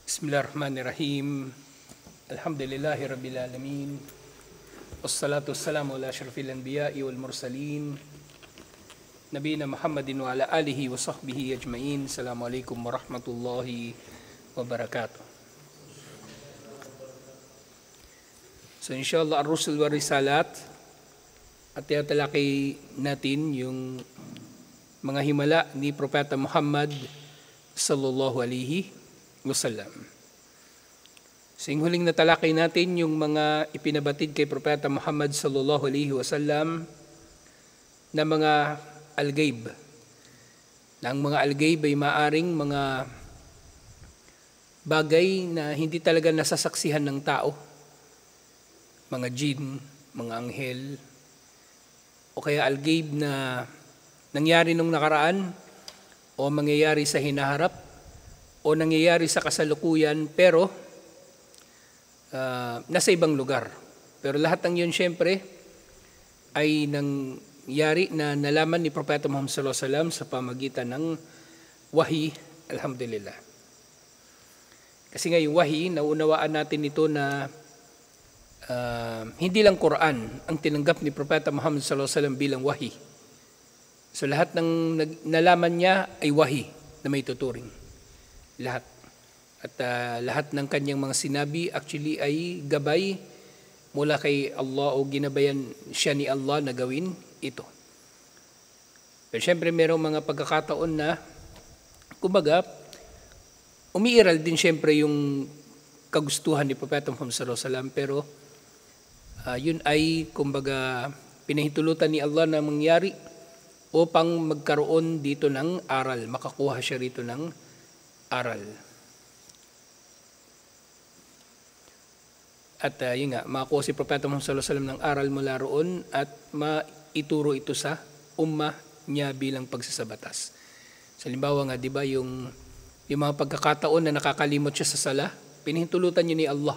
Bismillahirrahmanirrahim. Alhamdulillahi Rabbil Alamin. Wassalatu wassalamu ala asyrafil anbiya'i wal mursalin. Nabiyina Muhammadin wa ala alihi wa sahbihi ajma'in. Assalamualaikum warahmatullahi wabarakatuh. So inshallah ar-rusul wa risalat at tatalaki natin yung mga himala ni Propeta Muhammad sallallahu alaihi wasallam. Sa huling natalakay natin yung mga ipinabatid kay Propeta Muhammad sallallahu alaihi wasallam na mga al-ghaib. Na ang mga al-ghaib ay maaring mga bagay na hindi talaga nasasaksihan ng tao. Mga jinn, mga anghel, o kaya al-ghaib na nangyari nung nakaraan o mangyayari sa hinaharap o nangyayari sa kasalukuyan pero nasa ibang lugar. Pero lahat ng yun syempre ay nangyari na nalaman ni Propeta Muhammad sallallahu alaihi wasallam sa pamagitan ng wahi, alhamdulillah. Kasi nga yung wahi, naunawaan natin ito na hindi lang Quran ang tinanggap ni Propeta Muhammad sallallahu alaihi wasallam bilang wahi. So lahat ng nalaman niya ay wahi na may tuturing. Lahat. At lahat ng kanyang mga sinabi actually ay gabay mula kay Allah o ginabayan siya ni Allah na gawin ito. Pero syempre mayroong mga pagkakataon na kumbaga umiiral din syempre yung kagustuhan ni Propeta Muhammad sallallahu alaihi wasallam pero yun ay kumbaga pinahintulutan ni Allah na mangyari upang magkaroon dito ng aral, makakuha siya rito ng aral. At yun nga, makakuha si Propeta Muhammad sallallahu alaihi wasallam ng aral mula roon at maituro ito sa ummah niya bilang pagsasabatas. Sa halimbawa nga, di ba, yung mga pagkakataon na nakakalimot siya sa sala, pinahintulutan niya ni Allah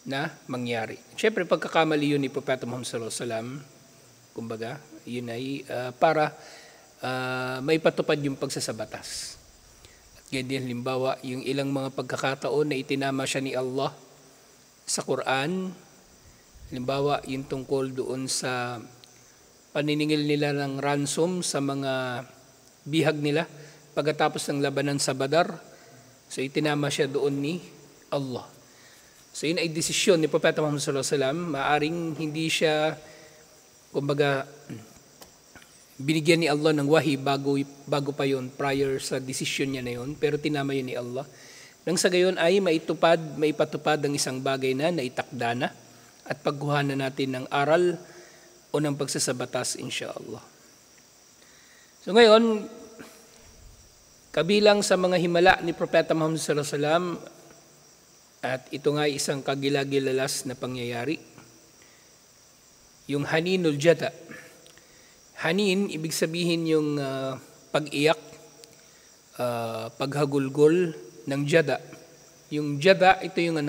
na mangyari. Siyempre, pagkakamali yun ni Propeta Muhammad sallallahu alaihi wasallam, kumbaga, yun ay para maipatupad yung pagsasabatas. At ganyan, halimbawa, yung ilang mga pagkakataon na itinama siya ni Allah sa Quran, halimbawa, yung tungkol doon sa paniningil nila ng ransom sa mga bihag nila pagkatapos ng labanan sa Badar. So, itinama siya doon ni Allah. So, yun ay desisyon ni Propeta Muhammad sallallahu alaihi wasallam. Maaring hindi siya, kumbaga, binigyan ni Allah ng wahi bago pa yon, prior sa desisyon niya na yon, pero tinama yun ni Allah. Nang sa gayon ay maipatupad ang isang bagay na naitakda na at pagkuhanan natin ng aral o ng pagsasabatas insyaAllah. So ngayon, kabilang sa mga himala ni Propeta Muhammad sallallahu alaihi wasallam, at ito nga isang kagilagilalas na pangyayari, yung haninul jada. Hanin, ibig sabihin yung pag-iyak, paghagulgol ng jada. Yung jada, ito yung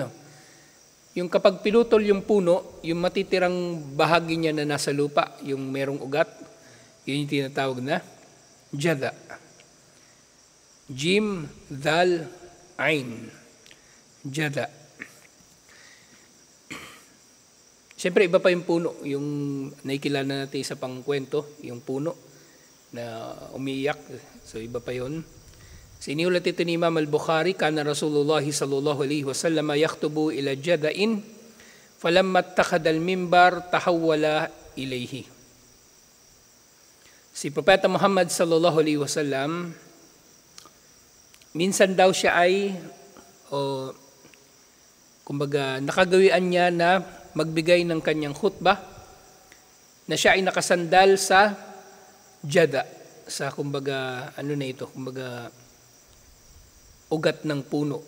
yung kapag pinutol yung puno, yung matitirang bahagi niya na nasa lupa, yung merong ugat, yun yung tinatawag na jada. Jim, dal, ain. Jada. Siyempre, iba pa yung puno. Yung nakikilala natin sa pangkwento, yung puno na umiiyak. So, iba pa yun. Siniulat ito ni Imam al-Bukhari, kana Rasulullah sallallahu alaihi wasallam yaktubu ila jada'in, falamma attakhadha al-mimbar, tahawwala ilayhi. Si Propeta Muhammad sallallahu alaihi wasallam, minsan daw siya ay, kumbaga, nakagawian niya na magbigay ng kanyang khutbah na siya ay nakasandal sa jada, sa kumbaga, kumbaga, ugat ng puno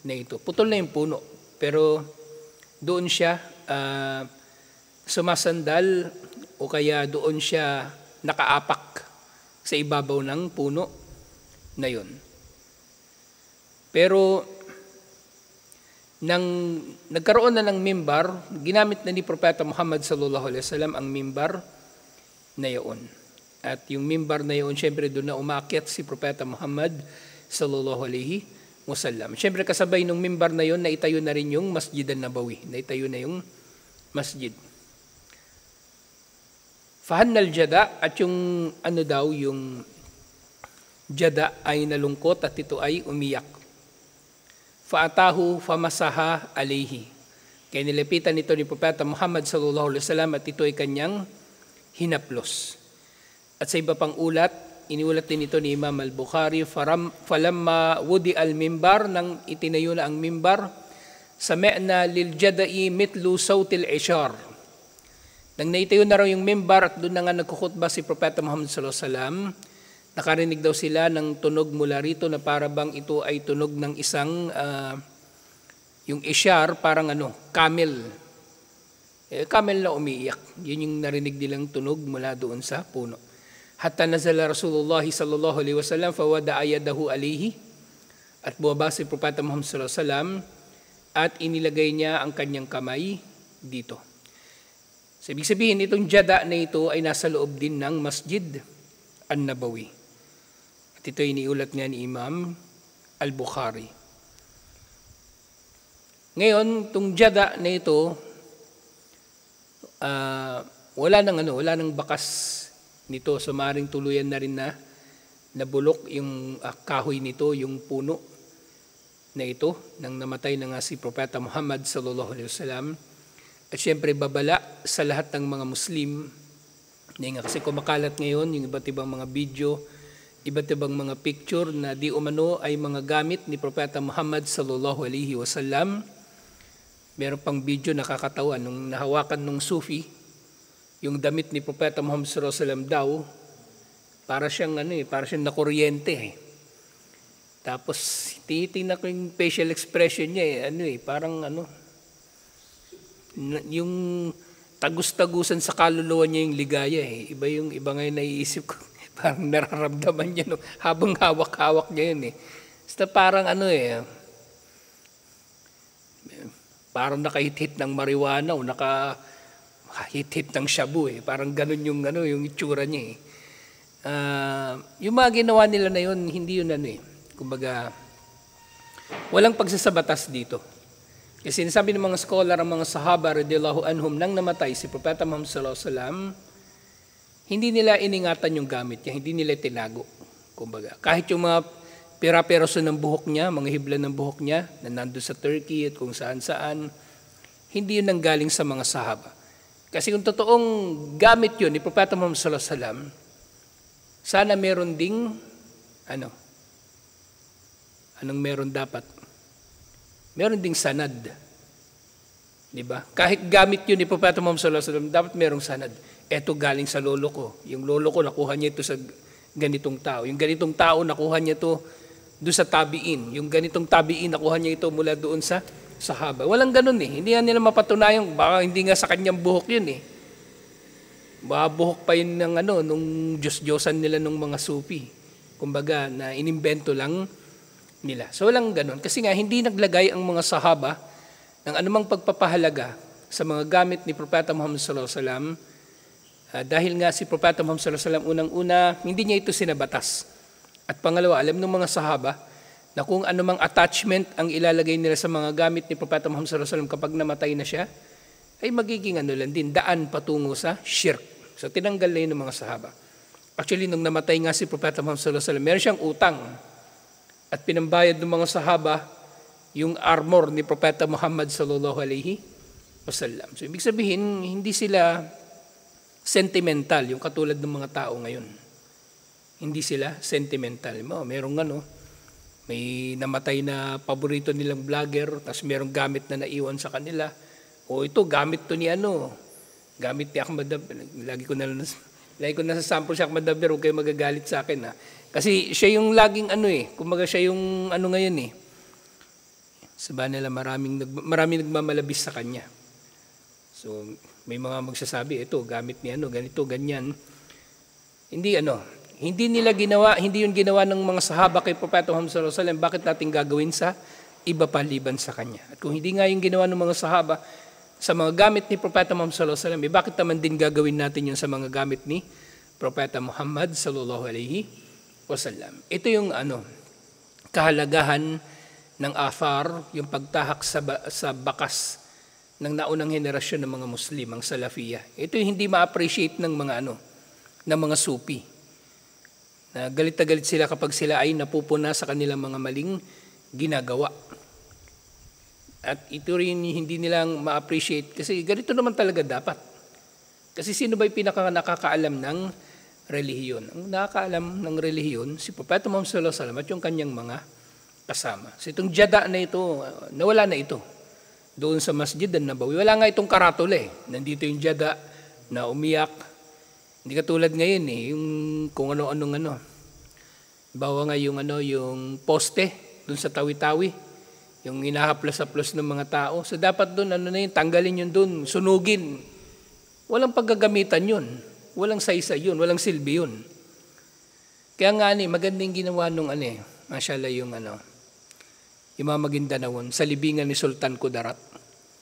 na ito. Putol na yung puno, pero doon siya sumasandal o kaya doon siya nakaapak sa ibabaw ng puno na yun. Pero nang nagkaroon na ng mimbar, ginamit na ni Propeta Muhammad sallallahu alaihi wasallam ang mimbar na yun. At yung mimbar na yun, syempre doon na umakyat si Propeta Muhammad sallallahu alaihi wasallam. Siyempre kasabay nung mimbar na yon, naitayo na rin yung Masjid an-Nabawi. Naitayo na yung masjid. Fahannal jada, at yung ano daw, yung jada ay nalungkot at ito ay umiyak. Faatahu famasaha alayhi. Kaya nilapitan ito ni Propeta Muhammad sallallahu alaihi wasallam at ito ay kanyang hinaplos. At sa iba pang ulat, iniulat din ito ni Imam al-Bukhari, falamma wudi al-mimbar, nang itinayo na ang mimbar, sami'na lil jada'i mitlu sawtil ishar. Nang naitayo na raw yung mimbar at doon na nga nagkukhutba si Propeta Muhammad sallallahu alaihi wasallam, nakarinig daw sila ng tunog mula rito na para bang ito ay tunog ng isang, yung ishar, parang camel. Camel na umiiyak. Yun yung narinig nilang tunog mula doon sa puno. Hatta nazala Rasulullah sallallahu alaihi wasallam fawada'a yadahu alayhi, at bumaba si Propeta Muhammad sallallahu alaihi wasallam at inilagay niya ang kanyang kamay dito. So, ibig sabihin, itong jada na ito ay nasa loob din ng Masjid an-Nabawi. At ito ay iniulat nga ni Imam al-Bukhari. Ngayon, itong jada na ito, wala nang bakas nito. So maaaring tuluyan na rin na nabulok yung kahoy nito, yung puno na ito, nang namatay na nga si Propeta Muhammad sallallahu alaihi wasallam. At syempre babala sa lahat ng mga Muslim, kasi kumakalat ngayon yung iba't ibang mga video, iba't ibang mga picture na di umano ay mga gamit ni Propeta Muhammad sallallahu alaihi wasallam. Meron pang video nakakatawa nung nahawakan nung Sufi yung damit ni Propeta Muhammad sallallahu alaihi wasallam daw, para siyang nakuryente. Tapos titingnan ko yung facial expression niya parang yung tagus-tagusan sa kaluluwa niya yung ligaya . Iba ngayon naiisip ko, parang nararamdaman niya habang hawak-hawak niya yun . Basta parang parang nakahit-hit ng marijuana o nakahit-hit ng shabu . Parang ganun yung itsura niya . Yung mga ginawa nila na yun, hindi yun kumbaga, walang pagsasabatas dito. Kasi sinasabi ng mga scholar, ang mga sahaba radhiyallahu anhum, nang namatay si Propeta Muhammad sallallahu alaihi wasallam, hindi nila iningatan yung gamit niya, hindi nila tinago. Kumbaga, kahit yung mga pira-piraso ng buhok niya, mga hibla ng buhok niya, na nandun sa Turkey at kung saan-saan, hindi yun nanggaling sa mga sahaba. Kasi kung totoong gamit yun ni Propeta Muhammad sallallahu alaihi wasallam, sana meron ding, anong meron dapat? Meron ding sanad. Diba? Kahit gamit yun ni Propeta Muhammad sallallahu alaihi wasallam, dapat merong sanad. Eto galing sa lolo ko. Yung lolo ko, nakuha niya ito sa ganitong tao. Yung ganitong tao, nakuha niya ito doon sa tabiin. Yung ganitong tabiin, nakuha niya ito mula doon sa sahaba. Walang ganun . Hindi nga nila mapatunayan. Baka hindi nga sa kanyang buhok yun . Baka buhok pa yun ng nung Diyos-Diyosan nila ng mga Sufi. Kumbaga, na inimbento lang nila. So walang ganun. Kasi nga, hindi naglagay ang mga sahaba ng anumang pagpapahalaga sa mga gamit ni Propeta Muhammad sallallahu alaihi wasallam. Dahil nga si Propeta Muhammad sallallahu alaihi wasallam, unang-una, hindi niya ito sinabatas. At pangalawa, alam ng mga sahaba na kung anumang attachment ang ilalagay nila sa mga gamit ni Propeta Muhammad sallallahu alaihi wasallam kapag namatay na siya, ay magiging lang din, daan patungo sa shirk. So tinanggal na yun ng mga sahaba. Actually, nung namatay nga si Propeta Muhammad sallallahu alaihi wasallam, meron siyang utang. At pinambayad ng mga sahaba yung armor ni Propeta Muhammad sallallahu alaihi wasallam. So ibig sabihin, hindi sila sentimental, yung katulad ng mga tao ngayon. Hindi sila sentimental. Merong may namatay na paborito nilang vlogger, tapos merong gamit na naiwan sa kanila. O ito, gamit to ni gamit ni Ahmad Dabir. Lagi ko na sa sample si Ahmad Dabir, huwag kayo magagalit sa akin . Kasi siya yung laging kumbaga siya yung ngayon . Sabi nila maraming nagmamalabis sa kanya. So may mga magsasabi, ito gamit ni ganito, ganyan. Hindi nila ginawa, hindi yun ginawa ng mga sahaba kay Propeta Muhammad sallallahu alaihi wasallam, bakit natin gagawin sa iba pa liban sa kanya? At kung hindi nga yung ginawa ng mga sahaba sa mga gamit ni Propeta Muhammad sallallahu alaihi wasallam, bakit naman din gagawin natin yun sa mga gamit ni Propeta Muhammad sallallahu alaihi wasallam? Ito yung kahalagahan ng athar, yung pagtahak sa bakas ng naunang henerasyon ng mga Muslim, ang Salafiyah. Ito yung hindi ma-appreciate ng mga Sufi. Na galit na galit sila kapag sila ay napupuna sa kanilang mga maling ginagawa. At ito rin hindi nilang ma-appreciate kasi ganito naman talaga dapat. Kasi sino ba yung nakakaalam ng relihiyon? Ang nakakaalam ng relihiyon, si Propeta Muhammad sallallahu alaihi wasallam at yung kanyang mga kasama. So itong jada na ito, nawala na ito. Doon sa Masjid an-Nabawi, wala nga itong karatula eh. Nandito yung jada na umiyak. Hindi katulad ngayon eh, yung kung ano. Bawa nga yung poste doon sa Tawi-Tawi. Yung hinahaplos-haplos ng mga tao. So dapat doon, tanggalin yun doon, sunugin. Walang paggagamitan yun. Walang saysay yun, walang silbi yun. Kaya nga magandang ginawa nung masyala yung mga Maguindanao sa libingan ni Sultan Kudarat.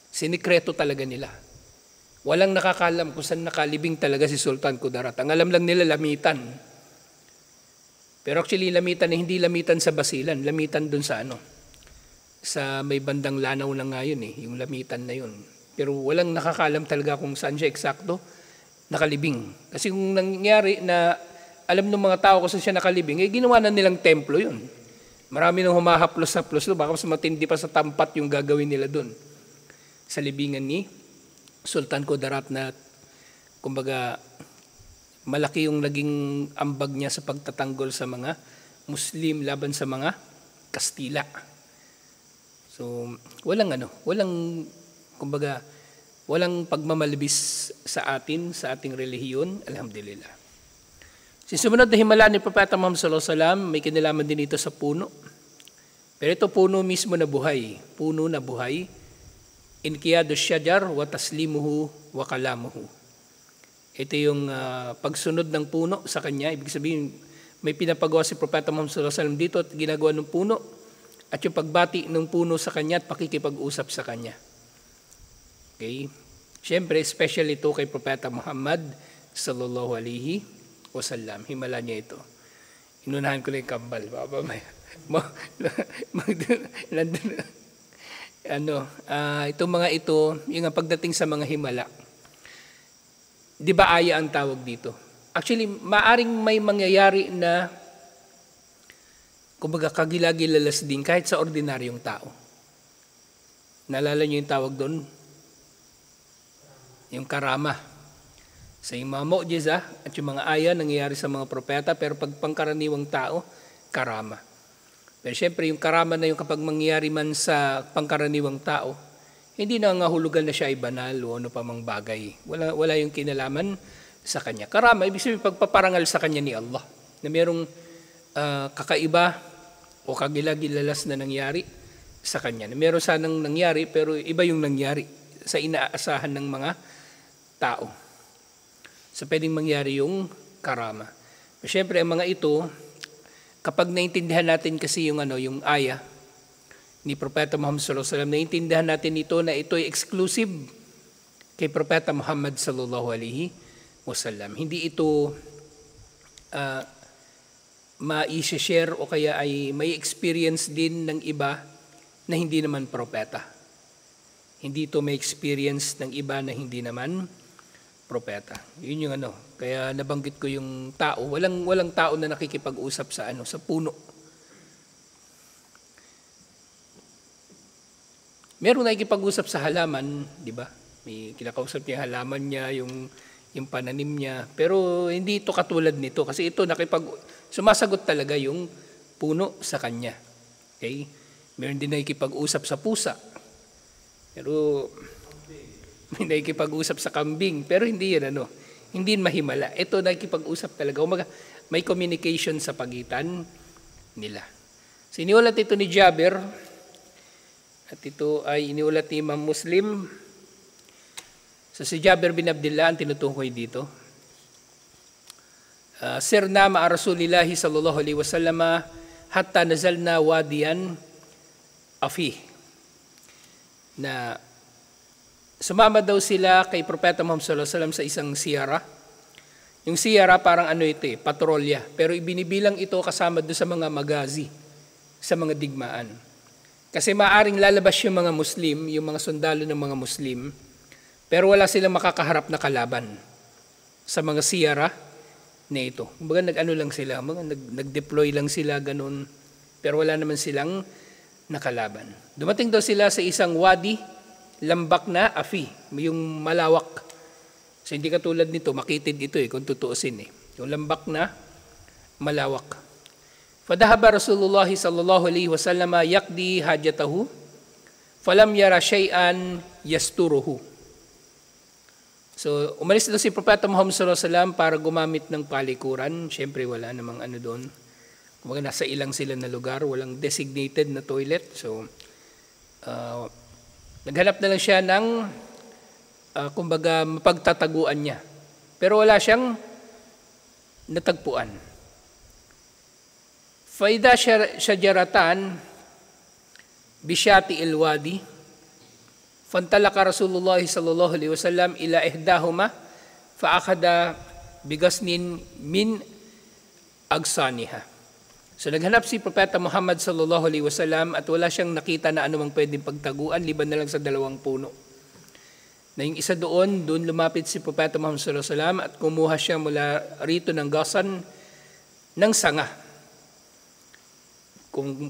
Sinikreto talaga nila. Walang nakakalam kung saan nakalibing talaga si Sultan Kudarat. Ang alam lang nila, lamitan. Pero actually, lamitan hindi lamitan sa Basilan, lamitan doon sa may bandang Lanao na nga yun yung lamitan na yun. Pero walang nakakalam talaga kung saan siya eksakto nakalibing. Kasi kung nangyari na alam ng mga tao kung saan siya nakalibing, ginawa na nilang templo yun. Marami nang humahaplos-haplos doon, baka mas matindi pa sa tampat yung gagawin nila doon. Sa libingan ni Sultan Kudarat na, kumbaga, malaki yung naging ambag niya sa pagtatanggol sa mga Muslim laban sa mga Kastila. So, walang pagmamalabis sa ating relihiyon, alhamdulillah. Sumunod na himala ni Propeta Muhammad sallallahu alaihi wasallam, may kinalaman din ito sa puno. Pero ito puno mismo na buhay, inqiyadu syajar wa taslimuhu wa kalamuhu. Ito yung pagsunod ng puno sa kanya, ibig sabihin may pinapagawa si Propeta Muhammad sallallahu alaihi wasallam dito at ginagawa ng puno, at yung pagbati ng puno sa kanya at pakikipag-usap sa kanya. Okay? Siyempre, special ito kay Propeta Muhammad sallallahu alaihi wasallam. Himala niya ito. Inunahan ko lang yung kambal. Itong mga ito, yung pagdating sa mga himala, di ba aya ang tawag dito? Actually, maaring may mangyayari na kumbaga kagilagilalas din kahit sa ordinaryong tao. Naalala niyo yung tawag doon? Yung karama. Sa yung mga mu'jiza at yung mga aya nangyayari sa mga propeta, pero pag pangkaraniwang tao, karama. Pero syempre yung karama na yung kapag mangyayari man sa pangkaraniwang tao, hindi na ngahulugan na siya ay banal o ano pa mang bagay. Wala yung kinalaman sa kanya. Karama, ibig sabihin pagpaparangal sa kanya ni Allah, na merong kakaiba o kagilagilalas na nangyari sa kanya. Meron sanang nangyari pero iba yung nangyari sa inaasahan ng mga tao. So pwedeng mangyari yung karama. Siyempre ang mga ito, kapag naintindihan natin kasi yung aya ni Propeta Muhammad sallallahu alaihi wasallam, naintindihan natin ito na ito ay exclusive kay Propeta Muhammad sallallahu alaihi wasallam. Hindi ito ma-share o kaya ay may experience din ng iba na hindi naman propeta. Hindi ito may experience ng iba na hindi naman propeta. Yun yung kaya nabanggit ko yung tao. Walang tao na nakikipag-usap sa puno. Meron nakikipag-usap sa halaman, di ba? May kinakausap niya halaman niya, yung pananim niya. Pero hindi ito katulad nito kasi ito sumasagot talaga yung puno sa kanya. Okay? Meron din nakikipag-usap sa pusa. Pero may nakikipag-usap sa kambing. Pero hindi yan hindi mahimala. Ito nakikipag-usap talaga. May communication sa pagitan nila. So, iniulat ito ni Jabir at ito ay iniulat ni Imam Muslim. So, si Jabir bin Abdullah ang tinutukoy dito. Sirna ma'a Rasulillahi sallallahu alaihi wasallam hatta nazalna wadiyan afi. Na sumama daw sila kay Propeta Muhammad sallallahu alaihi wasallam sa isang siyara. Yung siyara parang patrolya. Pero ibinibilang ito kasama doon sa mga magazi, sa mga digmaan. Kasi maaring lalabas yung mga Muslim, yung mga sundalo ng mga Muslim, pero wala silang makakaharap na kalaban sa mga siyara na ito. Kumbaga nag-ano lang sila, nag-deploy lang sila ganun, pero wala naman silang nakalaban. Dumating daw sila sa isang wadi, lambak na afi, yung malawak. So hindi katulad nito, makitid ito kung tutuusin Yung lambak na malawak. Fadahaba Rasulullah sallallahu alaihi wasallam yaqdi hajatahu falam yara shay'an yasturuhu. So umalis daw si Propeta Muhammad sallallahu alaihi wasallam para gumamit ng palikuran. Siyempre wala namang ano doon. Kumbaga nasa ilang sila na lugar, walang designated na toilet. So naghanap na lang siya ng kumbaga mapagtataguan niya. Pero wala siyang natagpuan. Faida syajaratan bisyati ilwadi fantalaka Rasulullah sallallahu alaihi wasallam ila ihdahuma faakada bigasnin min agsaniha. So naghanap si Propeta Muhammad sallallahu alaihi wasallam at wala siyang nakita na anumang pwedeng pagtaguan liban na lang sa dalawang puno. Na yung isa doon lumapit si Propeta Muhammad sallallahu alaihi wasallam at kumuha siya mula rito ng gasan ng sanga.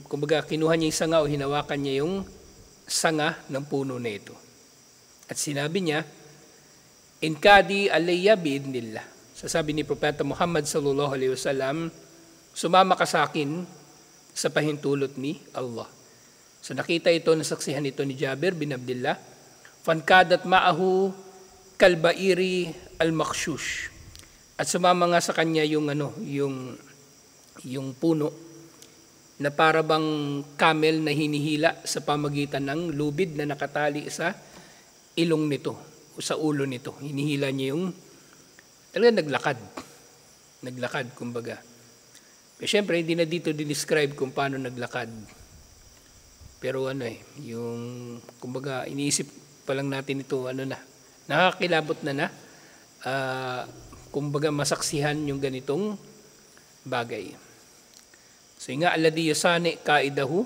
Kumbaga kinuha niya yung sanga o hinawakan niya yung sanga ng puno na ito. At sinabi niya, "Inkadi alayya biidnillah." Sasabi ni Propeta Muhammad sallallahu alaihi wasallam, sumama ka sa akin sa pahintulot ni Allah. So nakita ito, nasaksihan ito ni Jabir bin Abdullah. Fankadat ma'ahu kalbairi al-makhshush. At sumama nga sa kanya yung puno na para bang camel na hinihila sa pamagitan ng lubid na nakatali sa ilong nito o sa ulo nito. Hinihila niya yung talaga naglakad kumbaga. Pero syempre hindi na dito describe kung paano naglakad. Pero yung kumbaga iniisip pa lang natin ito nakakilabot na kumbaga masaksihan yung ganitong bagay. So nga alladhi yusani kaidahu,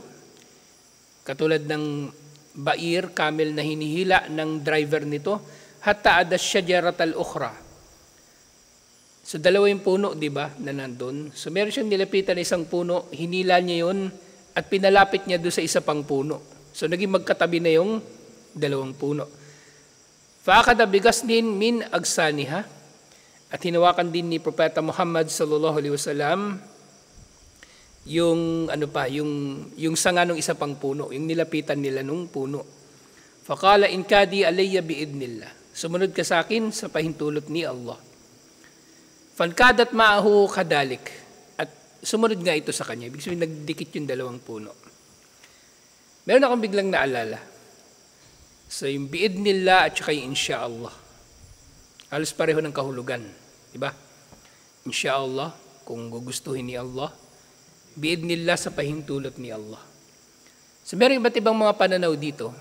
katulad ng bair, camel na hinihila ng driver nito, hatta adas syajarat al-ukhra. So dalawa yung puno, di ba, na nandun. So meron siyang nilapitan na isang puno, hinila niya yun at pinalapit niya doon sa isa pang puno. So naging magkatabi na yung dalawang puno. Faakada bigasnin min agsaniha, at hinawakan din ni Propeta Muhammad sallallahu alaihi wasallam yung sanga ng isa pang puno, yung nilapitan nila nung puno. Faqala inkadi alayya biidnillah. Sumunod ka sa akin sa pahintulot ni Allah. Fankadat ma'ahu kadalik. At sumunod nga ito sa kanya. Ibig sabihin nagdikit yung dalawang puno. Meron akong biglang naalala. So yung biidnillah at saka yung insyaallah. Halos pareho ng kahulugan. Diba? Insyaallah, kung gugustuhin ni Allah. Biidnillah sa pahintulot ni Allah. So meron iba't ibang mga pananaw dito.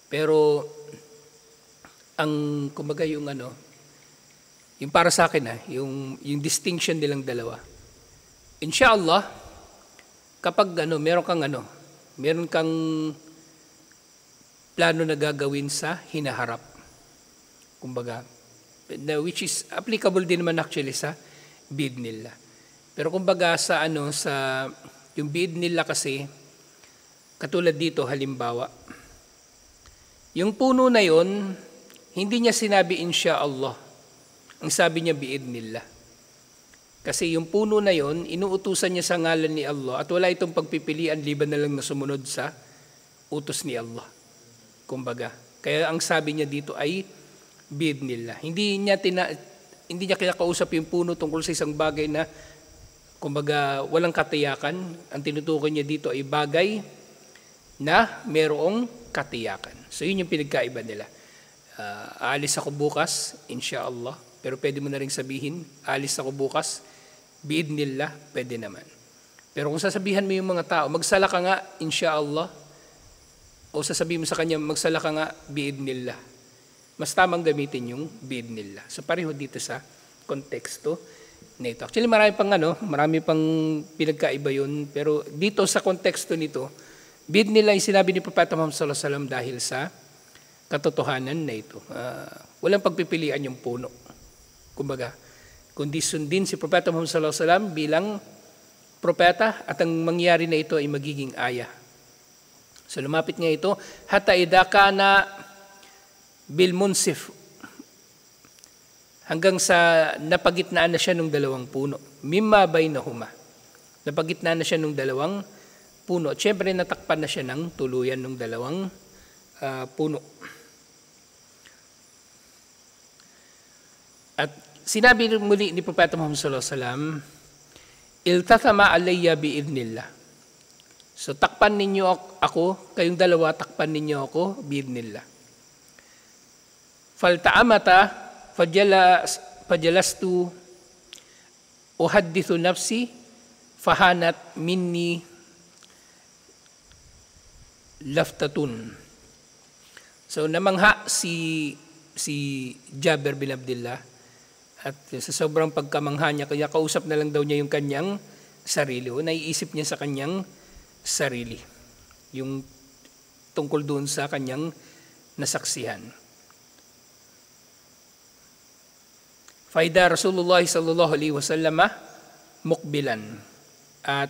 Pero ang kumbaga yung para sa akin yung distinction nilang dalawa. Inshallah, kapag meron kang plano na gagawin sa hinaharap. Kumbaga, which is applicable din naman actually sa biidnillah. Pero kumbaga sa yung biidnillah kasi, katulad dito halimbawa, yung puno na yon, hindi niya sinabi insyaallah. Ang sabi niya biidnillah. Kasi yung puno na yon, inuutusan niya sa ngalan ni Allah at wala itong pagpipilian liban na lang na sumunod sa utos ni Allah. Kumbaga, kaya ang sabi niya dito ay biidnillah. Hindi niya kinakausap yung puno tungkol sa isang bagay na kumbaga walang katiyakan. Ang tinutukoy niya dito ay bagay na merong katiyakan. So yun yung pinagkaiba nila. Aalis ako bukas, insyaallah. Pero pwede mo na rin sabihin, aalis ako bukas, biidnillah, pwede naman. Pero kung sasabihan mo yung mga tao, magsala ka nga, insyaallah, o sasabihin mo sa kanya, magsala ka nga, biidnillah. Mas tamang gamitin yung biidnillah. So pareho dito sa konteksto nito. Actually marami pang pinagkaiba yun, pero dito sa konteksto nito, Bi'idhnillah yung sinabi ni Propeta Muhammad sallallahu alaihi wasallam dahil sa katotohanan na ito. Walang pagpipilian yung puno. Kumbaga, kundi sundin si Propeta Muhammad sallallahu alaihi wasallam bilang propeta at ang mangyari na ito ay magiging aya. So lumapit nga ito, hatta idha kana bil munsif, hanggang sa napagitnaan na siya ng dalawang puno. Mimma bainahuma. Napagitnaan na siya ng dalawang puno. At syempre natakpan na siya ng tuluyan ng dalawang puno. At sinabi muli ni Propeta Muhammad sallallahu alaihi wasallam, iltathama alayya bi'idhnillah. So takpan ninyo ako, kayong dalawa takpan ninyo ako bi'idhnillah. Falta'amata fajalastu uhaddithu nafsi fahanat minni laftatun. So namangha si Jabir bin Abdullah at sa sobrang pagkamangha niya, kaya kausap na lang daw niya yung kanyang sarili o naiisip niya sa kanyang sarili yung tungkol doon sa kanyang nasaksihan. Faida Rasulullah sallallahu alaihi wasallam mukbilan. At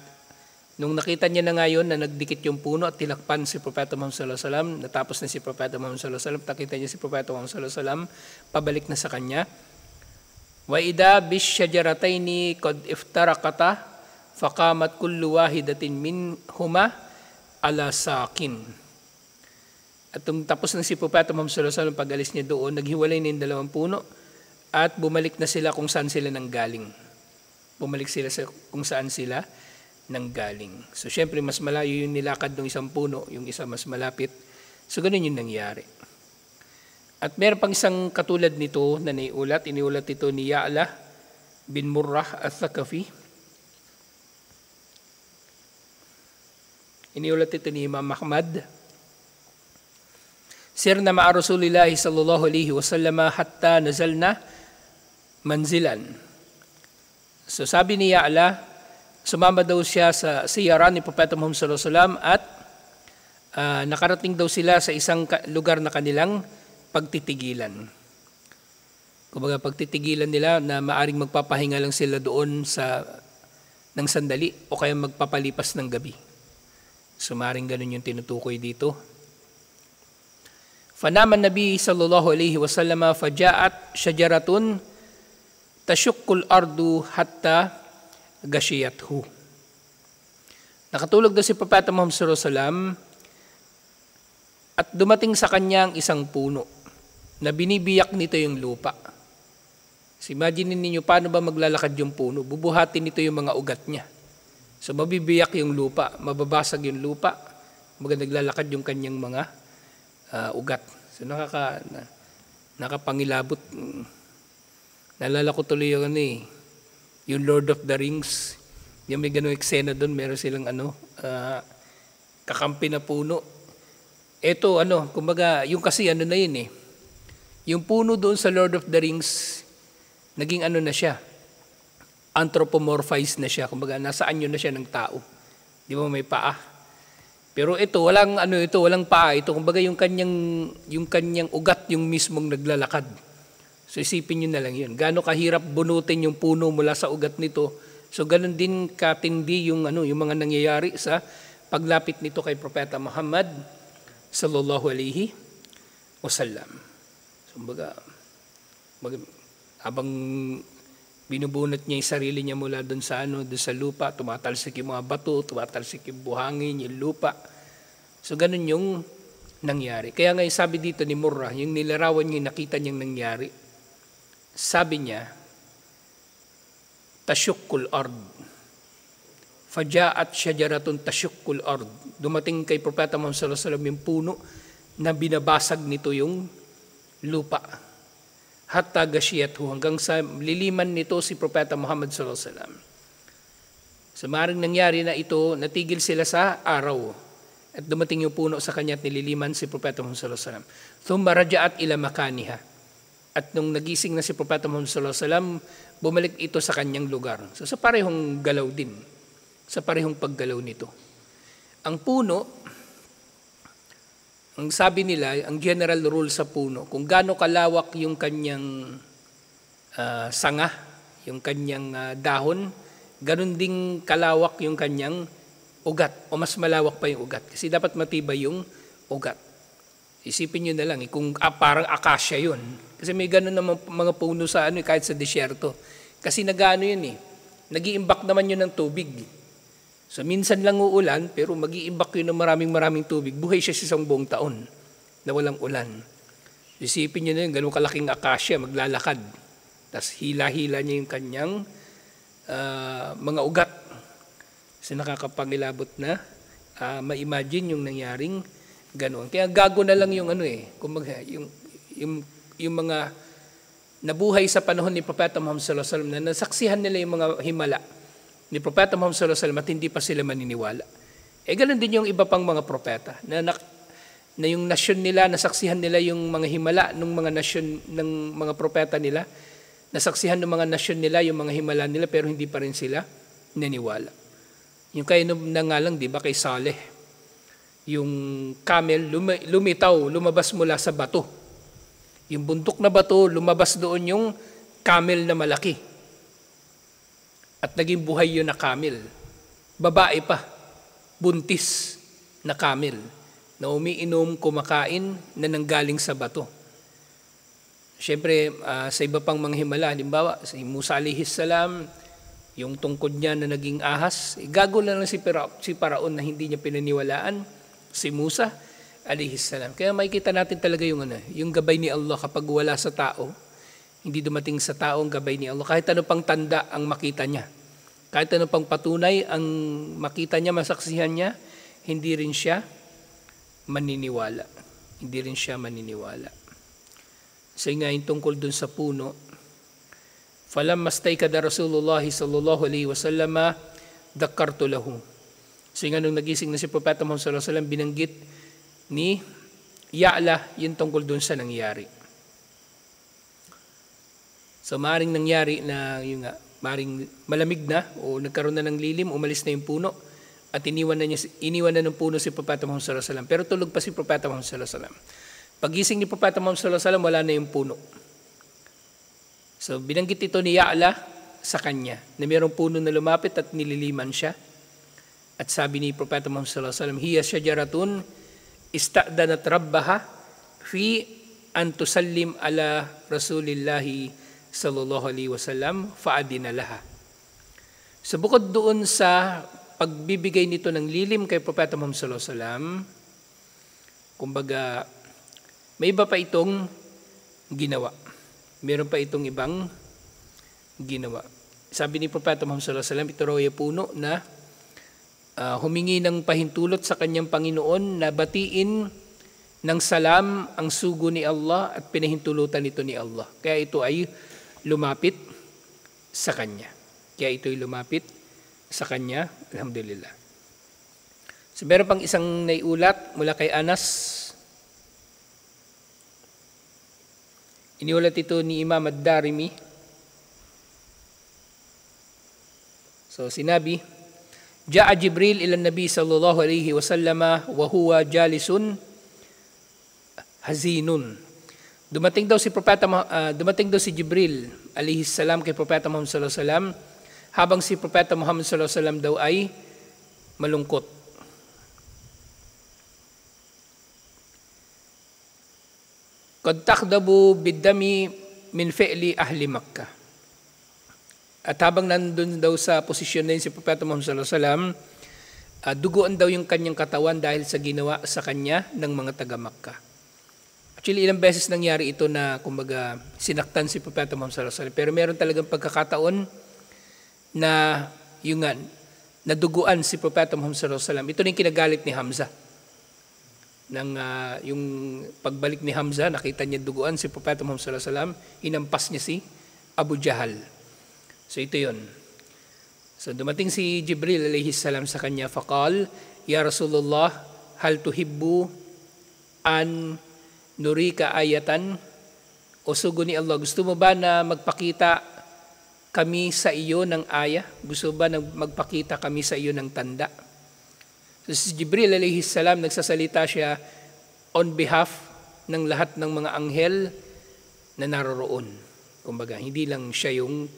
nung nakita niya na ngayon na nagdikit yung puno at tilakpan si Propeta Muhammad sallallahu alaihi wasallam, natapos na si Propeta Muhammad sallallahu alaihi wasallam, nakita niya si Propeta Muhammad sallallahu alaihi wasallam, pabalik na sa kanya. Wa idha bish-shajarataini qad iftaraqata faqamat kullu wahidatin minhuma ala saqin. At tapos na si Propeta Muhammad sallallahu alaihi wasallam, pag-alis niya doon, naghiwalay na yung dalawang puno. At bumalik na sila kung saan sila nanggaling. Bumalik sila sa kung saan sila nanggaling. So syempre mas malayo yung nilakad ng isang puno, yung isa mas malapit. So ganun yung nangyari. At meron pang isang katulad nito na iniulat ito ni Ya'la bin Murrah al-Thaqafi. Iniulat ito ni Imam Ahmad. Sirna ma'a Rasulillahi sallallahu alaihi wasallam hatta nazalna manzilan. So sabi ni Ya'la, sumama daw siya sa siyaran ni Propeta Muhammad sallallahu alaihi wasallam at nakarating daw sila sa isang lugar na kanilang pagtitigilan. Kumbaga pagtitigilan nila na maaring magpapahinga lang sila doon ng sandali o kaya magpapalipas ng gabi. So maaring ganun yung tinutukoy dito. Fanama Nabi sallallahu alaihi wasallam faja'at syajaratun tashukkul ardu hatta gashiyathu. Nakatulog daw si Propeta Muhammad sallallahu alaihi wasallam at dumating sa kanya ang isang puno na binibiyak nito yung lupa. So imagine ninyo paano ba maglalakad yung puno? Bubuhatin nito yung mga ugat niya. So mabibiyak yung lupa, mababasag yung lupa, naglalakad yung kanyang mga ugat. So nakapangilabot. Naalala ko tuloy yung yung Lord of the Rings. Yung may ganung eksena doon, meron silang kakampi na puno. Ito kumbaga, yung kasi na yun yung puno doon sa Lord of the Rings, naging na siya, anthropomorphized na siya. Kumbaga, nasa anyo na siya ng tao. Di ba may paa? Pero ito, walang paa. Ito, kumbaga, yung kanyang ugat, yung mismong naglalakad. So isipin nyo na lang yun. Gaano kahirap bunutin yung puno mula sa ugat nito. So ganun din katindi yung mga nangyayari sa paglapit nito kay Propeta Muhammad sallallahu alaihi wasallam. So habang binubunot niya yung sarili niya mula doon sa lupa, tumatalsik yung mga bato, tumatalsik yung buhangin, yung lupa. So ganun yung nangyari. Kaya nga sabi dito ni Murrah, yung nilarawan niya, nakita niyang nangyari. Sabi niya, tashukkul ard. Faja'at syajaratun tashukkul ard. Dumating kay Propeta Muhammad sallallahu alaihi wasallam yung puno na binabasag nito yung lupa. Hatta gashiyathu, hanggang sa liliman nito si Propeta Muhammad sallallahu alaihi wasallam. So maaaring nangyari na ito, natigil sila sa araw. At dumating yung puno sa kanya at nililiman si Propeta Muhammad sallallahu alaihi wasallam. Thumma raja'at ila makaniha. At nung nagising na si Propeta Muhammad sallallahu alaihi wasallam, bumalik ito sa kanyang lugar. So sa parehong galaw din. Sa parehong paggalaw nito. Ang puno, Ang sabi nila, ang general rule sa puno, kung gaano kalawak yung kanyang sanga, yung kanyang dahon, ganun ding kalawak yung kanyang ugat o mas malawak pa yung ugat. Kasi dapat matibay yung ugat. Isipin nyo na lang, kung parang akasya yun. Kasi may ganun naman mga puno sa kahit sa disyerto. Kasi nag-ano yun nag-iimbak naman yun ng tubig. So minsan lang uulan, pero mag-iimbak yun ng maraming tubig. Buhay siya sa isang buong taon na walang ulan. Isipin nyo na yun, ganun kalaking akasya, maglalakad. Tapos hila-hila niya yung kanyang mga ugat. Kasi nakakapangilabot na ma-imagine yung nangyaring ganoon. Kaya gago na lang yung kumbaga, yung mga nabuhay sa panahon ni Propeta Muhammad sallallahu alaihi wasallam na nasaksihan nila yung mga himala ni Propeta Muhammad sallallahu alaihi wasallam at hindi pa sila maniniwala. Ganoon din yung iba pang mga propeta na yung nasyon nila, nasaksihan nila yung mga himala ng mga nasyon ng mga propeta nila, nasaksihan ng mga nasyon nila yung mga himala nila pero hindi pa rin sila naniwala. Yung kay na nga lang, di ba, kay Saleh, yung camel lumabas mula sa bato. Yung bundok na bato, lumabas doon yung camel na malaki. At naging buhay yun na camel. Babae pa, buntis na camel, na umiinom, kumakain, na nanggaling sa bato. Siyempre, sa iba pang mga himala, halimbawa, si Musa alayhis salam, yung tungkod niya na naging ahas, gago na lang si Paraon na hindi niya pinaniwalaan si Musa alayhis salam. Kaya makikita natin talaga yung gabay ni Allah kapag wala sa tao, hindi dumating sa tao ang gabay ni Allah. Kahit ano pang tanda ang makita niya, kahit ano pang patunay ang makita niya, masaksihan niya, hindi rin siya maniniwala. Hindi rin siya maniniwala. So nga yung tungkol dun sa puno, falamma staykada Rasulullah sallallahu alaihi wasallam dakartu lahu. So nga nung nagising na si Propeta Muhammad sallallahu alaihi wasallam, binanggit ni Ya'la yung tungkol dun sa nangyari. So maring nangyari na maring malamig na o nagkaroon na ng lilim, umalis na yung puno at iniwan na ng puno si Propeta Muhammad sallallahu alaihi wasallam. Pero tulog pa si Propeta Muhammad sallallahu alaihi wasallam. Pagising ni Propeta Muhammad sallallahu alaihi wasallam, wala na yung puno. So binanggit ito ni Ya'la sa kanya na mayroong puno na lumapit at nililiman siya. At sabi ni Propeta Muhammad sallallahu alaihi wasallam, hiya syajaratun ista'danat rabbaha fi an tusallim ala Rasulillahi sallallahu alaihi wasallam fa'adina laha. So bukod doon sa pagbibigay nito ng lilim kay Propeta Muhammad sallallahu alaihi wasallam, kumbaga may iba pa itong ginawa. Meron pa itong ibang ginawa. Sabi ni Propeta Muhammad sallallahu alaihi wasallam, ito raw ay puno na humingi ng pahintulot sa kanyang Panginoon na batiin ng salam ang sugo ni Allah at pinahintulutan ito ni Allah. Kaya ito ay lumapit sa kanya. Alhamdulillah. So meron pang isang naiulat mula kay Anas. Iniulat ito ni Imam Ad-Darimi. So sinabi, Ja'a Jibril ila Nabi sallallahu alaihi wasallam wa huwa jalisun hazinun. Dumating daw si Jibril alaihi salam kay Propeta Muhammad sallallahu alaihi wasallam habang si Propeta Muhammad sallallahu alaihi wasallam daw ay malungkot. Qad takdabu bid-dami min fi'li ahli Makkah. At habang nandun daw sa posisyon na yun si Propeta Muhammad sallallahu alaihi wasallam, duguan daw yung kanyang katawan dahil sa ginawa sa kanya ng mga taga-Makkah. Actually, ilang beses nangyari ito na kumbaga sinaktan si Propeta Muhammad sallallahu alaihi wasallam. Pero meron talagang pagkakataon na yung naduguan si Propeta Muhammad sallallahu alaihi wasallam. Ito na yung kinagalit ni Hamza. Yung pagbalik ni Hamza, nakita niya duguan si Propeta Muhammad sallallahu alaihi wasallam, hinampas niya si Abu Jahal. So ito yun. So dumating si Jibril alayhi salam sa kanya, faqal, Ya Rasulullah, hal tuhibbu an nurika ayatan? O sugo ni Allah, gusto mo ba na magpakita kami sa iyo ng aya? Gusto ba na magpakita kami sa iyo ng tanda? So si Jibril alayhi salam, nagsasalita siya on behalf ng lahat ng mga anghel na naroroon. Kumbaga, hindi lang siya yung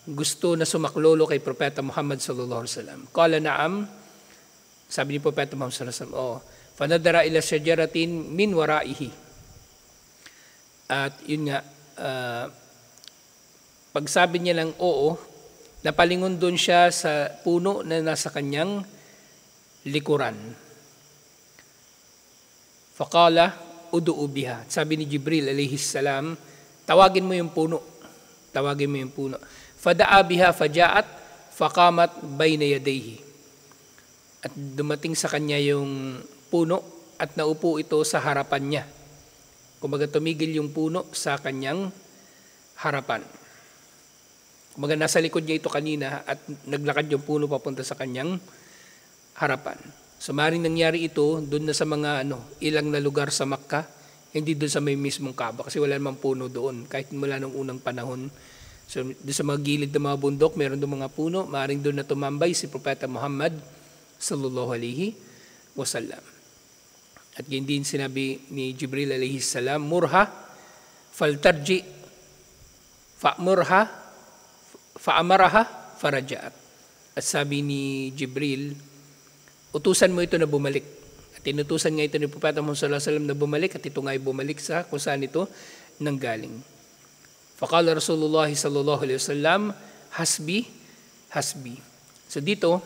gusto na sumaklolo kay Propeta Muhammad sallallahu alaihi wasallam. Qala na'am, sabi ni Propeta Muhammad sallallahu alaihi wasallam, fanadara ila syajaratin min waraihi. At yun nga, pagsabi niya lang oo, napalingon doon siya sa puno na nasa kanyang likuran. Faqala udu'u biha. Sabi ni Jibril alayhi salam, tawagin mo yung puno. Tawagin mo yung puno. Fada'a biha faja'at faqamat bayna yadayhi. At dumating sa kanya yung puno at naupo ito sa harapan niya. Kumbaga tumigil yung puno sa kanyang harapan. Kumbaga nasa likod niya ito kanina at naglakad yung puno papunta sa kanyang harapan. So maring nangyari ito doon na sa mga ilang na lugar sa Makkah, hindi doon sa may mismong Kaaba kasi wala namang puno doon kahit mula nung unang panahon. So doon sa mga gilid ng mga bundok, meron doon mga puno, maring doon na tumambay si Propeta Muhammad sallallahu alaihi wasallam. At yun din sinabi ni Jibril alayhi salam, murha faltarji fa'murha fa'amaraha faraja'at. At sabi ni Jibril, utusan mo ito na bumalik. At inutusan nga ito ni Propeta Muhammad sallallahu alaihi wasallam na bumalik at ito nga ay bumalik sa kung saan ito nanggaling. Faqala Rasulullah sallallahu alaihi wasallam, hasbi, hasbi. So dito,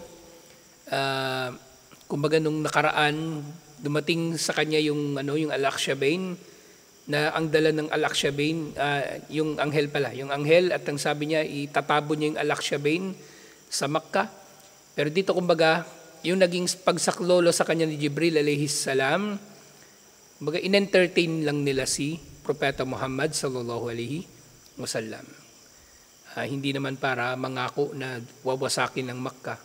kumbaga nung nakaraan, dumating sa kanya yung Al-Akshabain, na ang dala ng Al-Akshabain, yung anghel pala, yung anghel, at ang sabi niya, itatabo niya yung Al-Akshabain sa Makkah. Pero dito kumbaga, yung naging pagsaklolo sa kanya ni Jibril alayhi salam, kumbaga in-entertain lang nila si Propeta Muhammad sallallahu alaihi wasallam. Hindi naman para mangako na wawasakin ng Makkah.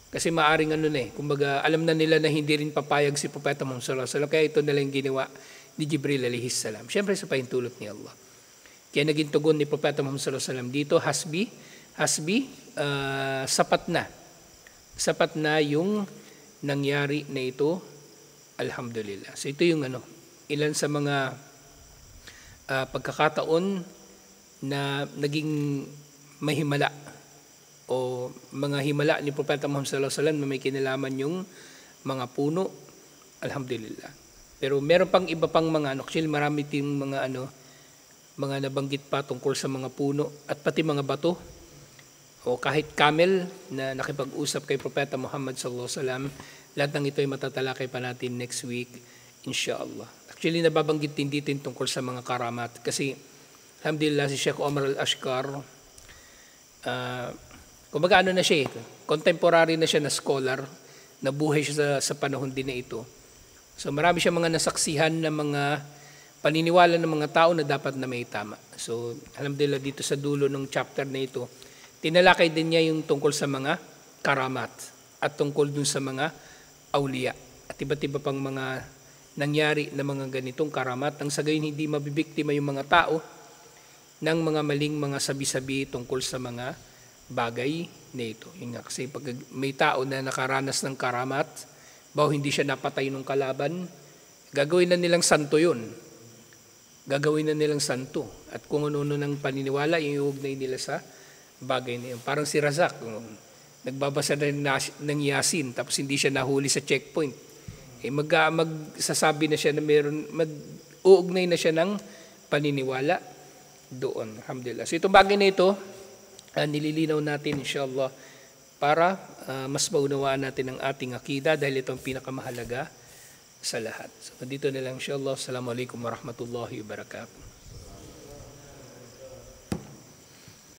Kasi maaring kumbaga alam na nila na hindi rin papayag si Propeta Muhammad sallallahu alaihi wasallam, kaya ito na lang ginawa ni Jibril alayhi salam. Siyempre sa pahintulot ni Allah. Kaya naging tugon ni Propeta Muhammad sallallahu alaihi wasallam dito, hasbi, sapat na. Sapat na yung nangyari na ito, alhamdulillah. So ito yung ilan sa mga pagkakataon na naging mahimala o mga himala ni Propeta Muhammad sallallahu alaihi wasallam na may kinalaman yung mga puno, alhamdulillah. Pero meron pang iba pang mga actually marami ting mga mga nabanggit pa tungkol sa mga puno at pati mga bato o kahit camel na nakipag-usap kay Propeta Muhammad sallallahu alaihi wasallam. Lahat ng ito ay matatalakay pa natin next week, inshallah. Actually nababanggit din dito tungkol sa mga karamat kasi alhamdulillah si Sheikh Omar Al-Ashkar, kumbaga na siya contemporary na siya na scholar, nabuhay siya sa panahon din na ito. So marami siya mga nasaksihan na mga paniniwala ng mga tao na dapat na may tama. So alhamdulillah dito sa dulo ng chapter na ito, tinalakay din niya yung tungkol sa mga karamat at tungkol dun sa mga awliya at iba't iba pang mga nangyari na mga ganitong karamat nang sa gayon hindi mabibiktima yung mga tao ng mga maling mga sabi-sabi tungkol sa mga bagay na ito. Yun nga, kasi pag may tao na nakaranas ng karamat, bawo hindi siya napatay ng kalaban, gagawin na nilang santo yun. Gagawin na nilang santo. At kung ano-ano ng paniniwala, iuugnay nila sa bagay na yun. Parang si Razak, nagbabasa na ng Yasin, tapos hindi siya nahuli sa checkpoint. Magsasabi na siya na mag-uugnay na siya ng paniniwala doon. Alhamdulillah. So itong bagay na ito, nililinaw natin inshallah para mas maunawaan natin ang ating akida dahil ito ang pinakamahalaga sa lahat. So dito na lang inshallah. Assalamualaikum warahmatullahi wabarakatuh.